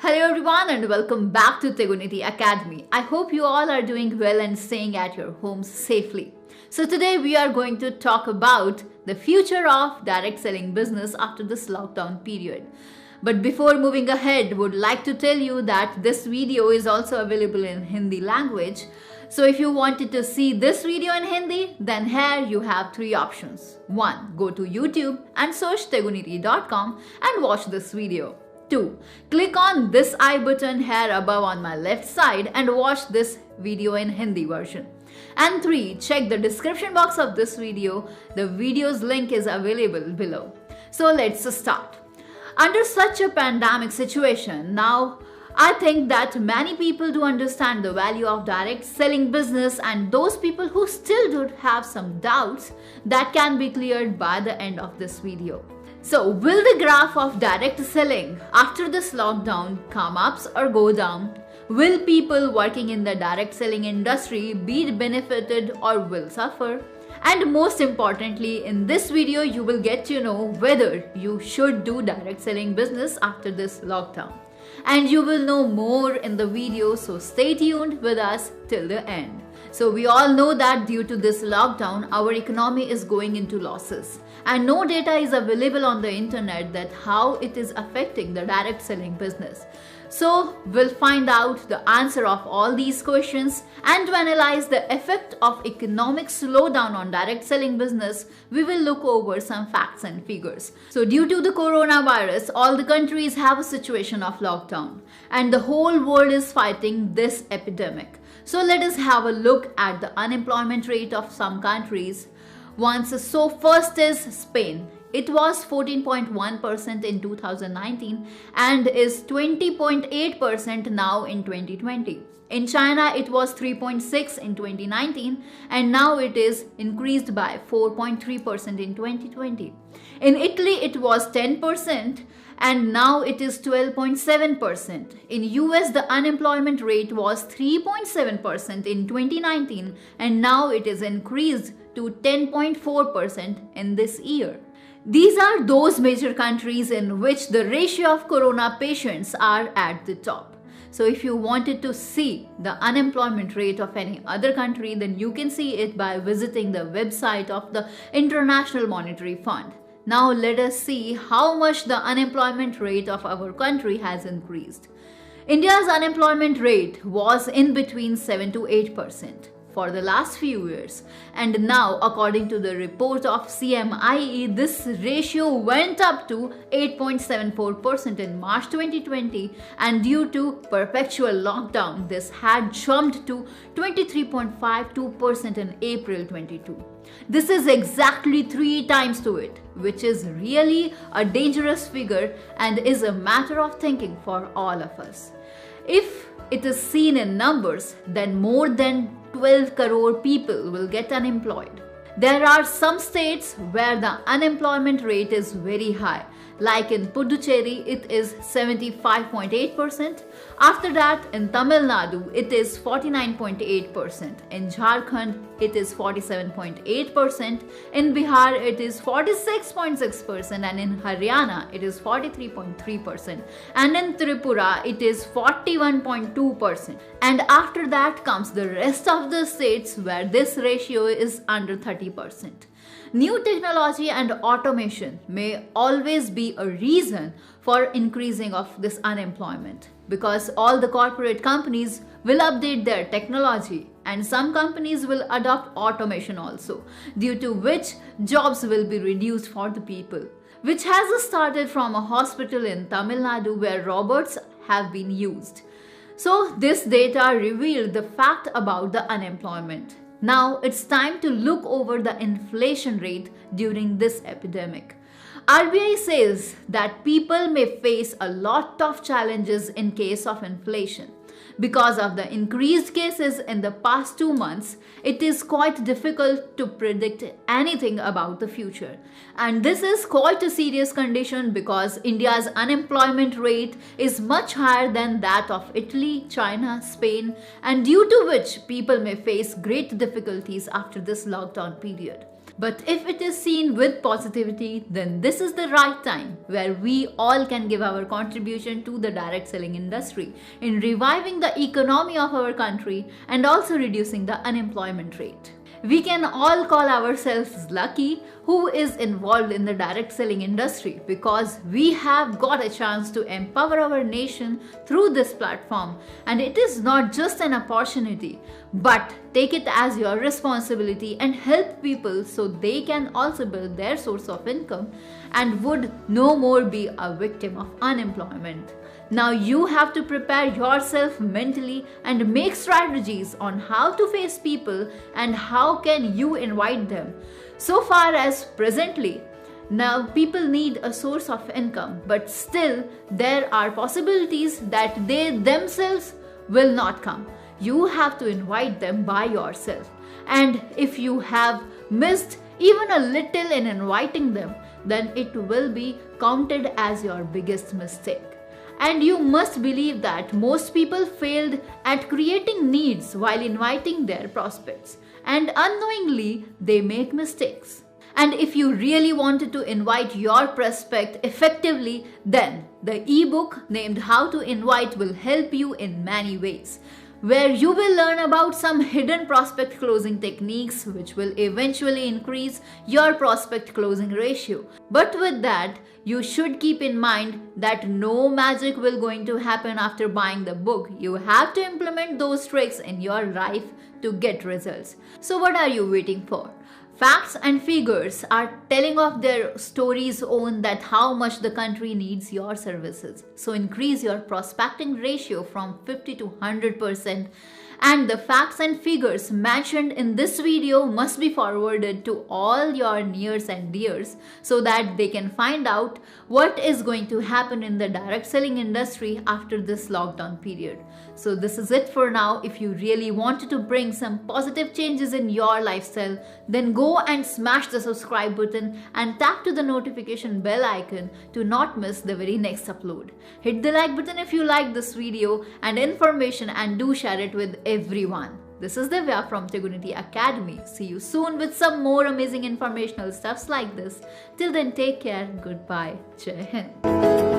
Hello everyone and welcome back to Tegunity Academy. I hope you all are doing well and staying at your homes safely. So today we are going to talk about the future of direct selling business after this lockdown period. But before moving ahead, would like to tell you that this video is also available in Hindi language. So if you wanted to see this video in Hindi, then here you have three options. 1. Go to YouTube and search tegunity.com and watch this video. 2. Click on this I button here above on my left side and watch this video in Hindi version. And 3. Check the description box of this video. The video's link is available below. So let's start. Under such a pandemic situation, now I think that many people do understand the value of direct selling business, and those people who still do have some doubts that can be cleared by the end of this video. So, will the graph of direct selling after this lockdown come up or go down? Will people working in the direct selling industry be benefited or will suffer? And most importantly, in this video, you will get to know whether you should do direct selling business after this lockdown. And you will know more in the video, so stay tuned with us till the end. So we all know that due to this lockdown, our economy is going into losses. And no data is available on the internet that how it is affecting the direct selling business. So we'll find out the answer of all these questions, and to analyze the effect of economic slowdown on direct selling business, we will look over some facts and figures. So due to the coronavirus, all the countries have a situation of lockdown and the whole world is fighting this epidemic. So let us have a look at the unemployment rate of some countries. So first is Spain. It was 14.1% in 2019 and is 20.8% now in 2020. In China, it was 3.6% in 2019 and now it is increased by 4.3% in 2020. In Italy, it was 10% and now it is 12.7%. In US, the unemployment rate was 3.7% in 2019 and now it is increased to 10.4% in this year. These are those major countries in which the ratio of corona patients are at the top. So if you wanted to see the unemployment rate of any other country, then you can see it by visiting the website of the International Monetary Fund. Now let us see how much the unemployment rate of our country has increased. India's unemployment rate was in between 7 to 8% for the last few years, and now according to the report of CMIE, this ratio went up to 8.74% in March 2020, and due to perpetual lockdown this had jumped to 23.52% in April 22. This is exactly 3 times to it, which is really a dangerous figure and is a matter of thinking for all of us. If it is seen in numbers, then more than 12 crore people will get unemployed. There are some states where the unemployment rate is very high, like in Puducherry it is 75.8%. After that, in Tamil Nadu it is 49.8%. In Jharkhand it is 47.8%. In Bihar it is 46.6%, and in Haryana it is 43.3%, and in Tripura it is 41.2%. And after that comes the rest of the states where this ratio is under 30%. New technology and automation may always be a reason for increasing of this unemployment, because all the corporate companies will update their technology and some companies will adopt automation also, due to which jobs will be reduced for the people, which has started from a hospital in Tamil Nadu where robots have been used. So this data revealed the fact about the unemployment. Now it's time to look over the inflation rate during this epidemic. RBI says that people may face a lot of challenges in case of inflation. Because of the increased cases in the past 2 months, it is quite difficult to predict anything about the future. And this is quite a serious condition because India's unemployment rate is much higher than that of Italy, China, Spain, and due to which people may face great difficulties after this lockdown period. But if it is seen with positivity, then this is the right time where we all can give our contribution to the direct selling industry in reviving the economy of our country and also reducing the unemployment rate. We can all call ourselves lucky who is involved in the direct selling industry because we have got a chance to empower our nation through this platform, and it is not just an opportunity but take it as your responsibility and help people so they can also build their source of income and would no more be a victim of unemployment. Now you have to prepare yourself mentally and make strategies on how to face people and how can you invite them. So far as presently, now people need a source of income, but still there are possibilities that they themselves will not come. You have to invite them by yourself. And if you have missed even a little in inviting them, then it will be counted as your biggest mistake. And you must believe that most people failed at creating needs while inviting their prospects, and unknowingly they make mistakes. And if you really wanted to invite your prospect effectively, then the ebook named How to Invite will help you in many ways, where you will learn about some hidden prospect closing techniques which will eventually increase your prospect closing ratio. But with that, you should keep in mind that no magic will going to happen after buying the book. You have to implement those tricks in your life to get results. So what are you waiting for? Facts and figures are telling of their stories own that how much the country needs your services. So increase your prospecting ratio from 50 to 100%. And the facts and figures mentioned in this video must be forwarded to all your nears and dears so that they can find out what is going to happen in the direct selling industry after this lockdown period. So this is it for now. If you really wanted to bring some positive changes in your lifestyle, then go and smash the subscribe button and tap to the notification bell icon to not miss the very next upload. Hit the like button if you like this video and information, and do share it with everyone. This is Divya from Trigunity Academy. See you soon with some more amazing informational stuffs like this. Till then, take care. Goodbye. Jai Hind.